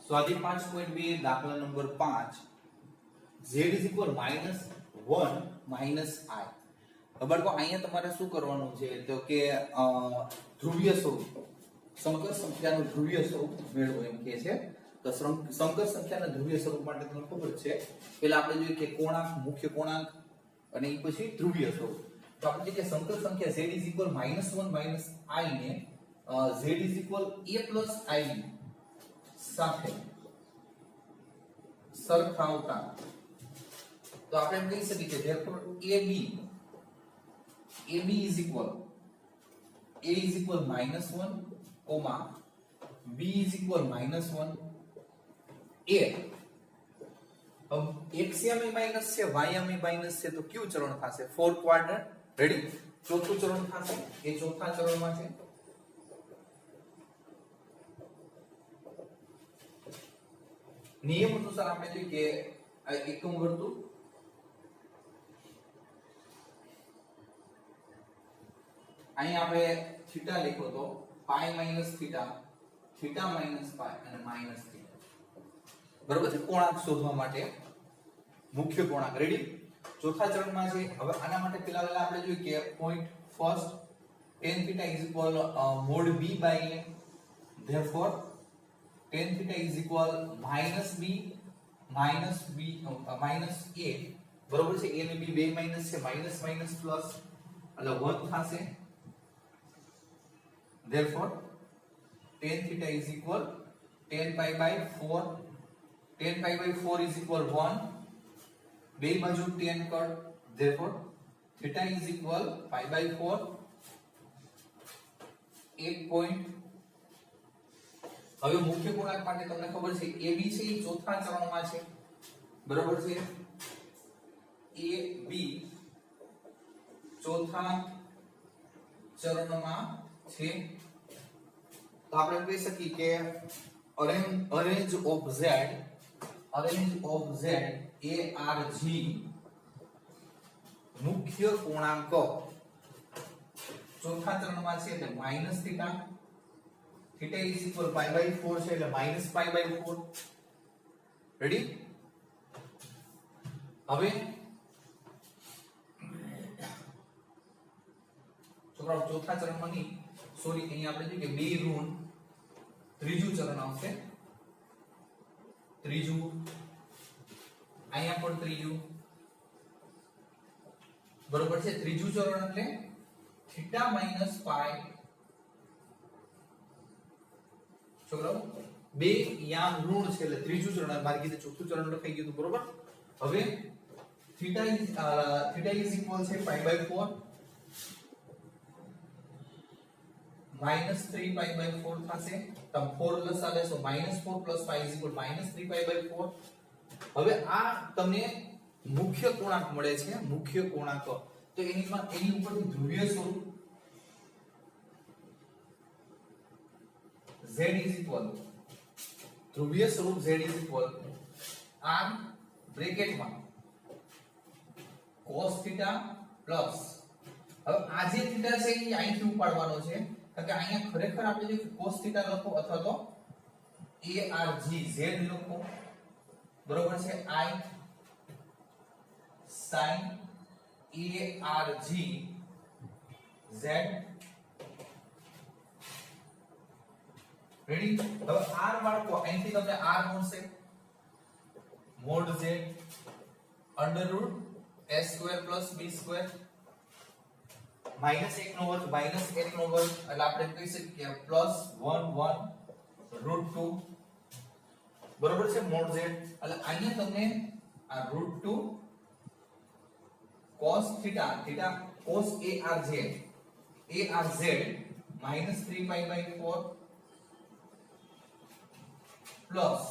સ્વાધ્યાય 5.2 દાખલા number 5 z = -1 - i. બાળકો અહીંયા તમારે શું કરવાનું છે તો કે ધ્રુવીય સ્વરૂપ સંકર સંખ્યાનું ધ્રુવીય સ્વરૂપ મેળવો એમ કે છે. તો સંકર સંખ્યાના ધ્રુવીય સ્વરૂપ માટે તમને ખબર છે પહેલા આપણે જોઈએ કે કોણાંક, મુખ્ય કોણાંક અને એ પછી ધ્રુવીય સ્વરૂપ. તો આપણે જે સંકર સંખ્યા z = -1 - i ને z = a + i સાથે સરખાવતા તો આપણે એમ કહી શકીએ કે therefore ab = a = -1, b = -1 a. अब एक्सियम में माइनस છે, વાયમ में माइनस છે તો કયું ચરણ થશે? Fourth quadrant. રેડી? ચોથું ચરણ થશે. એ ચોથા ચરણમાં છે. નિયમ અનુસાર આપણે જોઈએ કે આ એકમ વર્તુળ અહીં આપણે થીટા લખો તો pi minus theta, theta minus pi અને માઈનસ થીટા. બરોબર છે? કોણાંક શોધવા માટે મુખ્ય કોણાંક. રેડી? ચોથા ચરણમાં છે. હવે આના માટે પહેલા આપણે જોઈએ કે point first tan θ = mod b by a. therefore tan θ = -b minus a. બરોબર છે? a ને b બે માઈનસ છે, માઈનસ માઈનસ પ્લસ એટલે 1 થશે. therefore tan θ = tan pi by 4. tan pi by 4 = 1. બે બાજુ tan cut. therefore θ = pi by 4. 1 point. હવે મુખ્ય કોણાંક માટે તમને ખબર છે AB છે એ ચોથા ચરણમાં છે. બરોબર છે? AB ચોથા ચરણમાં છે. તો આપણે કહી શકીએ કે અરેન્જ ઓફ z ARG મુખ્ય કોણાંક ચોથા ચરણમાં છે એટલે minus theta. Theta = pi by 4 છે એટલે માઈનસ pi by 4. રેડી? હવે છોકરાઓ ચોથા ચરણમાં નહીં, સોરી અહીંયા આપણે જોઈએ કે બે ઋણ ત્રીજું ચરણ આવશે. ત્રીજું અહીંયા પણ ત્રીજું. બરોબર છે? ત્રીજું ચરણ એટલે થીટા માઈનસ પાઈ. છોકરાઓ બે યામ ઋણ છે એટલે ત્રીજું ચરણ. મારી કીધું ચોથું ચરણ લખાઈ ગયું. બરોબર? હવે થીટા = છે pi by 4 -3 pi by 4 થશે. તમ 4 લસા લેશો -4 + pi = -3 pi by 4. હવે આ તમને મુખ્ય કોણાંક મળે છે. મુખ્ય કોણાંક તો એની ઉપરથી ધ્રુવીય સ્વરૂપ z = ધ્રુવીય સ્વરૂપ z = r બ્રેકેટમાં cos θ પ્લસ. હવે આ જે થીટા છે એ અહીંથી ઉપાડવાનો છે કારણ કે અહીંયા ખરેખર આપણે જે cos θ લખો અથવા તો ARG z લખો. બરોબર છે? I sin ARG z. Ready? હવે r બાળકો અહીંથી તમને r મળશે mod z √ a² + b² -1 નો વર્ગ -1 નો વર્ગ એટલે આપણે કહી શકીએ +1 √2. બરોબર છે? mod z એટલે અહીંયા તમને આ √2 cos θ cos ARZ -3 pi by 4 plus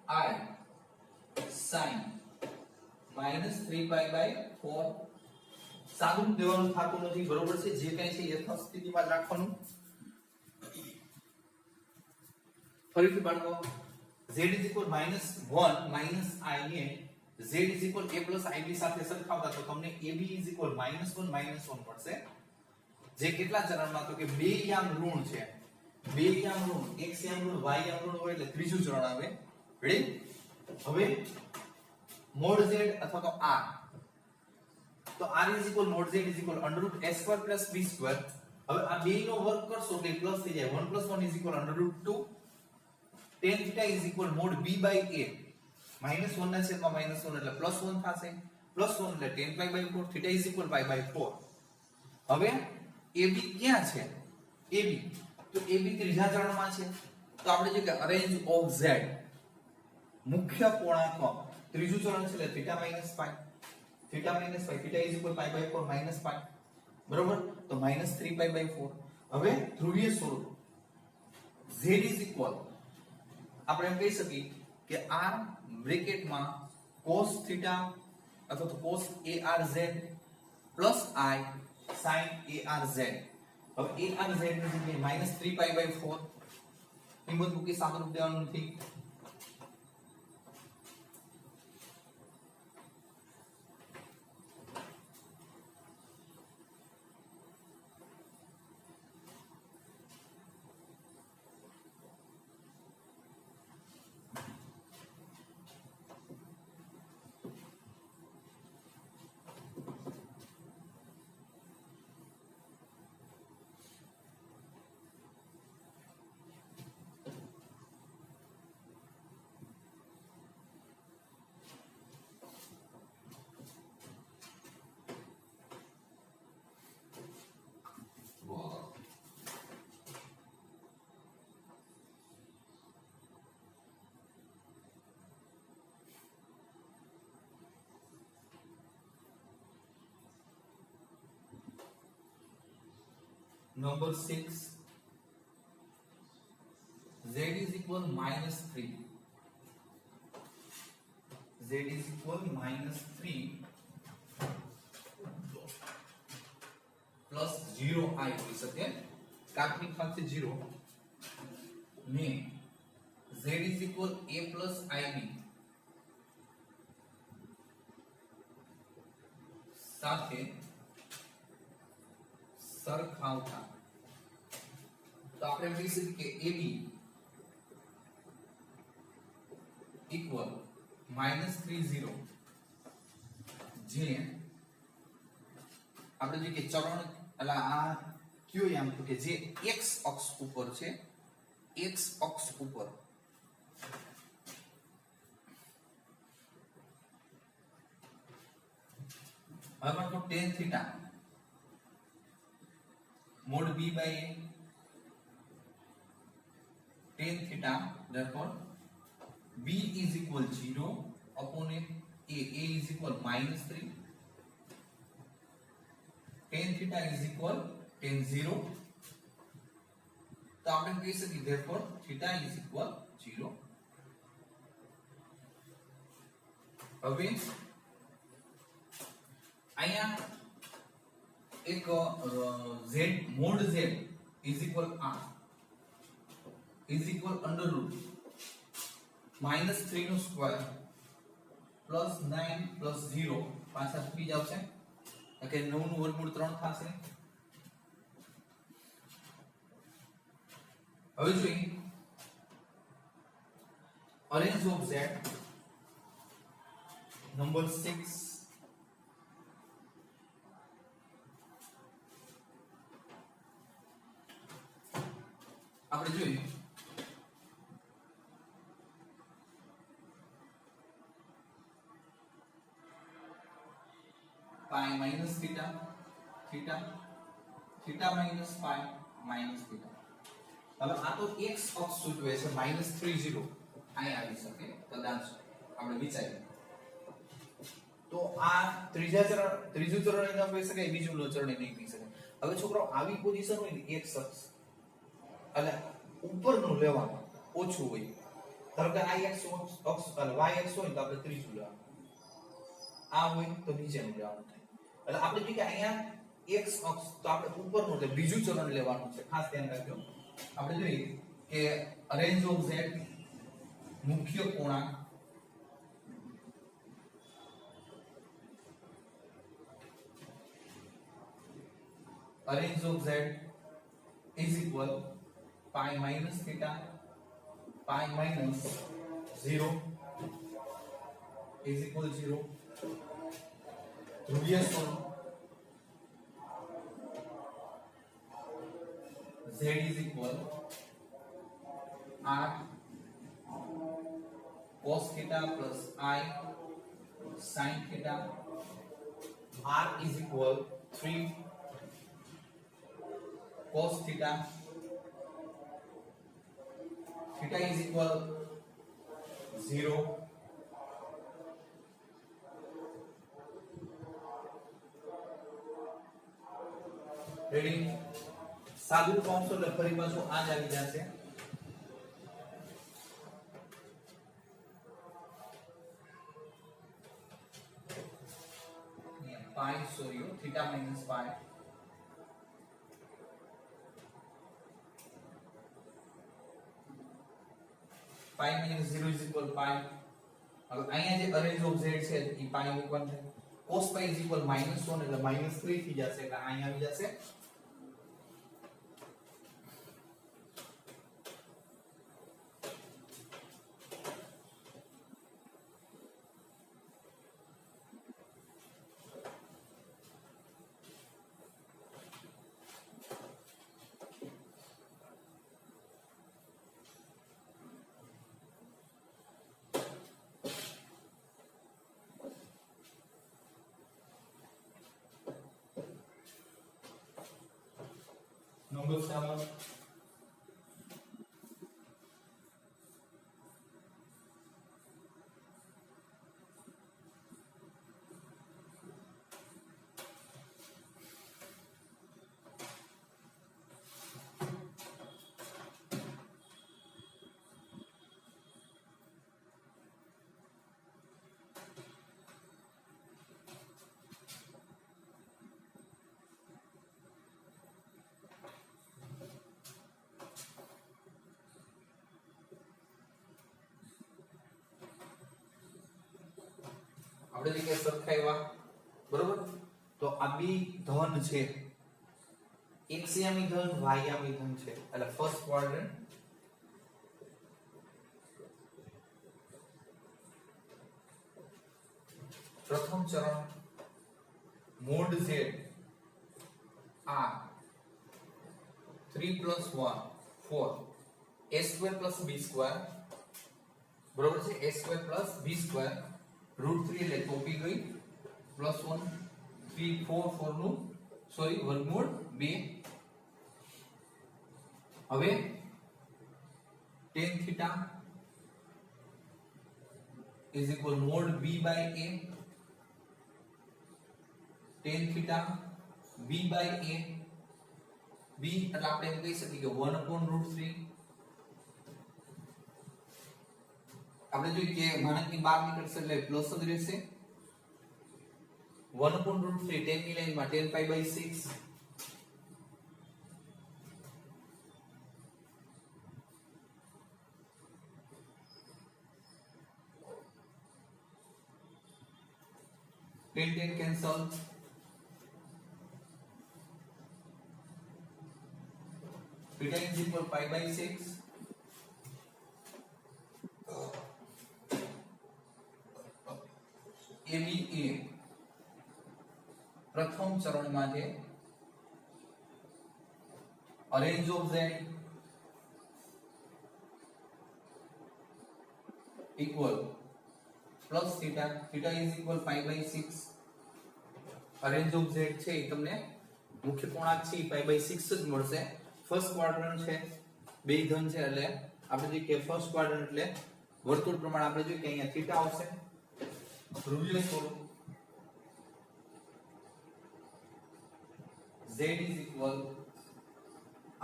I sin -3 pi by 4. સાદું દેવાનું થતું નથી. બરોબર છે? જે કંઈ છે યથાર્થ સ્થિતિમાં જ રાખવાનું. ફરીથી બાળકો z = -1 - i ને z = a + ib સાથે સરખાવતા તો તમને ab = -1 - 1 મળશે. જે કેટલા ચરણમાં? તો કે બે યામ ઋણ છે. બે યામ ઋણ x યામ ઋણ y યામ ઋણ હોય એટલે ત્રીજું ચરણ આવે. રેડી? હવે mod z અથવા તો r, તો r mod z √a² + b². હવે આ બે નો વર્ગ કરશો એટલે પ્લસ થઈ જાય. 1 + 1 √2. tan θ mod b/a, -1 ના છેદમાં -1 એટલે +1 થશે. +1 એટલે tan π/4, θ π/4. હવે ab ક્યાં છે? ab તો ab ત્રીજા ચરણમાં છે. તો આપણે જે કે અરેન્જ ઓફ z, મુખ્ય પૂર્ણાંક ત્રીજું ચરણ છે એટલે θ - π, θ π, π/4 બરોબર. તો -3π/4. હવે ધ્રુવીય સ્વરૂપ z આપણે એમ કહી શકીએ કે r બ્રેકેટમાં cos θ અથવા તો cos arz plus I sin arz. હવે arz ની જગ્યાએ -3π/4 કિંમત મૂકી સાદુરૂપ દેવાનું નથી. Number 6, z is equal -3. Z is equal -3 plus 0 I હોઈ શકે. કાલ્પનિક ભાગ છે 0 ને z is equal a plus ib સાથે સરખાવતા. તો આપણે કહી શકીએ કે AB equal -30, જે આપણે જે કે ચરણ એટલે આ કયો એમ તો કે જે x અક્ષ ઉપર છે, x અક્ષ ઉપર હવે માનો tan θ mod b/a, tan θ, therefore b is equal 0 upon a is equal -3, tan θ is equal tan 0. તો આપણે કહી શકીએ therefore θ is equal 0. હવે અહીંયા એક z mod z is equal r is equal under root -3 નો સ્ક્વેર plus 9 plus 0 પાછા થઈ જશે એટલે 9 નું વર્ગમૂળ 3 થશે. હવે જોઈએ અરેન્જ ઓફ z નંબર 6. આપણે જોઈએ પાઈ minus theta, theta, theta minus પાઈ માઈનસ થીટા. હવે આ તો x અક્ષ સૂચવે છે -30 અહીં આવી શકે કદાચ આપણે વિચારીએ. તો આ ત્રીજું ચરણ ન કહી શકાય, બીજું ચરણ નહીં કહી શકાય. હવે છોકરો આવી પોઝિશન હોય ને x અક્ષ એટલે ઉપરનું લેવાનું ઓછું હોય. ધારો કે આ x અક્ષ અને y અક્ષ હોય તો આપણે ત્રીજું લેવાનું, આ હોય તો નીચેનું લેવાનું થાય. એટલે આપણે જોઈએ કે અહીંયા x અક્ષ તો આપણે ઉપરનું એટલે બીજું ચરણ લેવાનું છે, ખાસ ધ્યાન રાખજો. આપણે જોઈએ કે અરેન્જ ઓફ z મુખ્ય પૂર્ણાંક arrange of z is equal pi minus theta pi minus 0 is equal 0 ध्रुवीय स्वरूप z is equal r cos theta plus I sin theta r is equal 3 cos theta theta is equal 0 रेडी सादुं form तो फरी पाछो आज આવી જશે pi sorry theta minus pi pi minus 0 is equal pi अब અહીંયા જે અરેન્જ ઓફ z છે ઈ પાઈ મૂકવાનું છે cos પાઈ ઇઝ ઇક્વલ -1 એટલે -3 થઈ જશે એટલે અહીંયા આવી જશે नंबर 7 આપણે જે સરખાવ્યા બરોબર તો આ બી ધન છે x યામી ધન y યામી ધન છે એટલે ફર્સ્ટ ક્વાડ્રન્ટ પ્રથમ ચરણ mode z r 3 + 1 4 a² + b² બરોબર છે a² + b² √3 એટલે ટોપી ગઈ +1 3 4 4 નું સોરી વર્ગમૂળ 2 હવે tan θ is equal mod b/a tan θ b/a b એટલે આપણે એમ કહી શકીએ કે 1/√3 આપણે જોઈએ કે માનકની બહાર નીકળશે એટલે પ્લસ જ રહેશે 1/√3 10 ની લાઈનમાં 10π/6 10 cancel theta is equal π/6 ABA प्रथम चरण माटे arrange of z equal plus theta theta is equal π/6 arrange of z छे तमने मुख्य पूर्णांक छे π/6 ज મળશે फर्स्ट क्वाड्रंट छे બે ધન છે એટલે આપણે જે કે ફર્સ્ટ ક્વાડ્રન્ટ એટલે વર્તુળ પ્રમાણે આપણે જોઈએ કે અહીંયા થીટા આવશે ध्रुवीय स्वरूप z is equal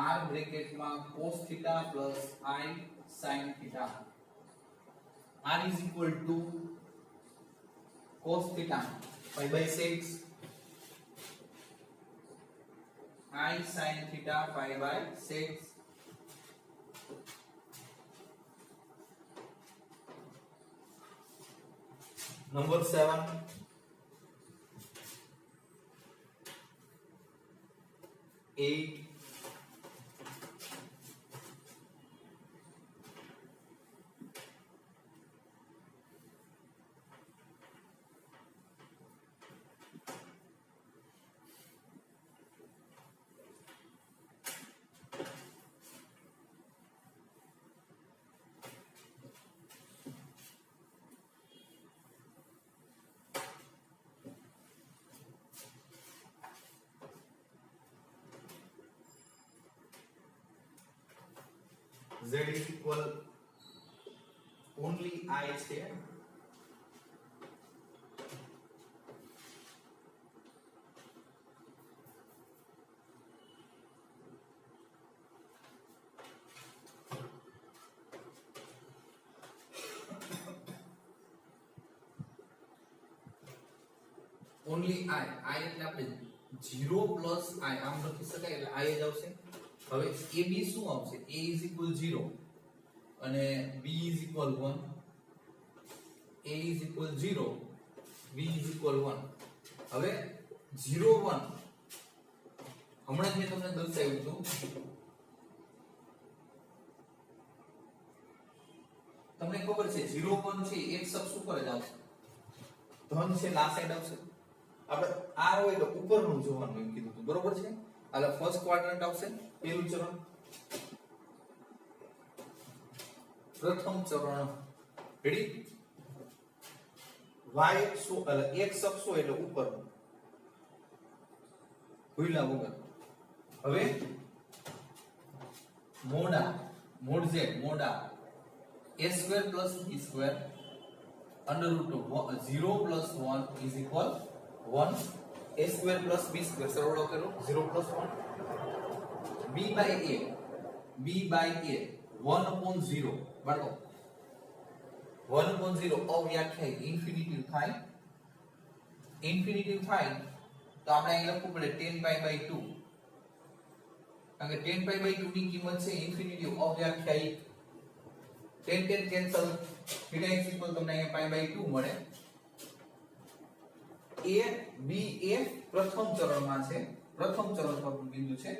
r bracket में cos theta plus I sin theta r is equal to cos theta π/6 I sin theta π/6 number 7 8 z is equal only I છે only I એટલે આપણે 0 પ્લસ I આમ લખી શકાય એટલે I જ આવશે હવે AB શું આવશે A is equal 0 અને B is equal 1 A is equal 0 B is equal 1 હવે 0 1 હમણાં જ મેં તમને દર્શાવ્યું હતું તમને ખબર છે 0 1 છે એક અક્ષ ઉપર જ આવશે ધન છે લા સાઈડ આવશે આપણે r હોય તો ઉપરનું જોવાનું એમ કીધું હતું બરોબર છે એટલે ફર્સ્ટ ક્વાડ્રન્ટ આવશે પહેલું ચરણ પ્રથમ ચરણ રેડી y અક્ષો એટલે x અક્ષો એટલે ઉપર ભૂલ્યા વગર હવે મોડ z મોડા a² + b² under root of 0 + 1 is equal 1 a² + b² સરવાળો કરો 0 + 1 b by a 1/0 બાળકો 1/0 અવ્યાખ્યાયિત ઇન્ફિનિટિવ થાય તો આપણે અહીં લખવું પડે 10π/2 કારણ કે 10π/2 ની કિંમત છે ઇન્ફિનિટિવ અવ્યાખ્યાયિત 10 કેન્સલ θ is equal તમને અહીંયા π/2 મળે a b a પ્રથમ ચરણમાં છે પ્રથમ ચરણ પરનું બિંદુ છે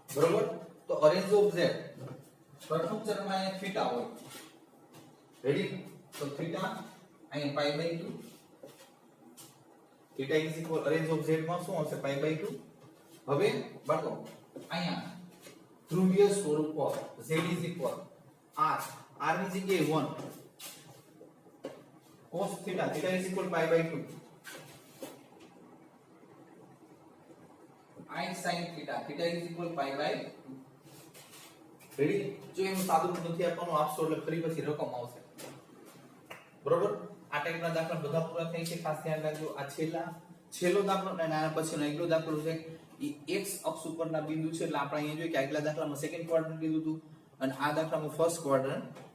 બરોબર તો અરેન્જ ઓફ z પ્રથમ ચરણમાં અહીંયા થીટા હોય રેડી તો થીટા અહીંયા π/2 theta is equal arrange of z માં શું હશે π/2 હવે બાળકો અહીંયા ધ્રુવીય સ્વરૂપ z is equal r ની જગ્યાએ 1 cos theta is equal π/2 I sin theta is equal π/2 ready જો એનું સાદું નથી આપવાનું આપશો એટલે ફરી પછી રકમ આવશે બરોબર આ ટાઈપના દાખલા બધા પૂરા થઈ છે ખાસ ધ્યાન રાખજો આ છેલ્લો દાખલો અને આના પછીનો આગલો દાખલો છે એ x અક્ષ ઉપરના બિંદુ છે એટલે આપણે અહીંયા જોઈએ કે આગલા દાખલામાં સેકન્ડ ક્વાડ્રન્ટ કીધું હતું અને આ દાખલામાં ફર્સ્ટ ક્વાડ્રન્ટ